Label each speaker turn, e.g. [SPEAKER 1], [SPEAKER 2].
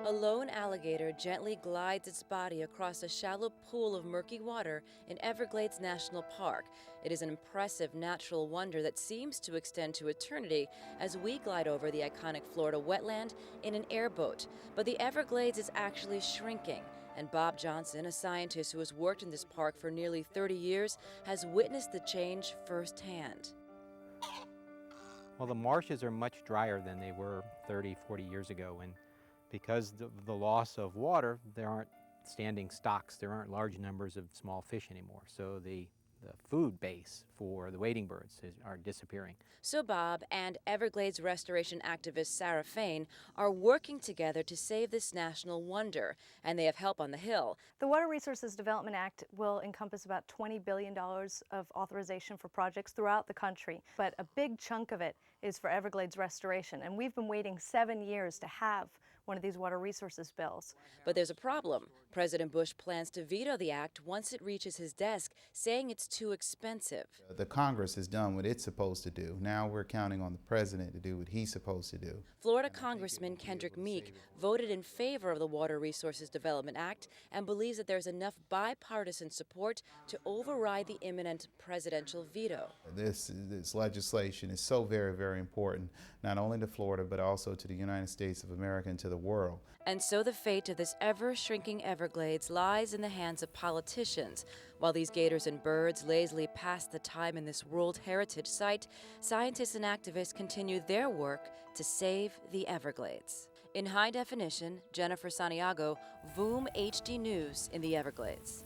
[SPEAKER 1] A lone alligator gently glides its body across a shallow pool of murky water in Everglades National Park. It is an impressive natural wonder that seems to extend to eternity as we glide over the iconic Florida wetland in an airboat. But the Everglades is actually shrinking, and Bob Johnson, a scientist who has worked in this park for nearly 30 years, has witnessed the change firsthand.
[SPEAKER 2] Well, the marshes are much drier than they were 30, 40 years ago, and because of the loss of water, there aren't standing stocks, there aren't large numbers of small fish anymore. So the food base for the wading birds are disappearing.
[SPEAKER 1] So Bob and Everglades restoration activist Sarah Fain are working together to save this national wonder, and they have help on the Hill.
[SPEAKER 3] The Water Resources Development Act will encompass about $20 billion of authorization for projects throughout the country, but a big chunk of it is for Everglades restoration, and we've been waiting 7 years to have one of these water resources bills.
[SPEAKER 1] But there's a problem. President Bush plans to veto the act once it reaches his desk, saying it's too expensive.
[SPEAKER 4] The Congress has done what it's supposed to do. Now we're counting on the president to do what he's supposed to do.
[SPEAKER 1] Florida Congressman Kendrick Meek voted in favor of the Water Resources Development Act and believes that there's enough bipartisan support to override the imminent presidential veto.
[SPEAKER 4] This legislation is so very, very important, not only to Florida, but also to the United States of America and to the world.
[SPEAKER 1] And so the fate of this ever-shrinking Everglades lies in the hands of politicians. While these gators and birds lazily pass the time in this World Heritage Site, scientists and activists continue their work to save the Everglades. In high definition, Jennifer Santiago, VOOM HD News in the Everglades.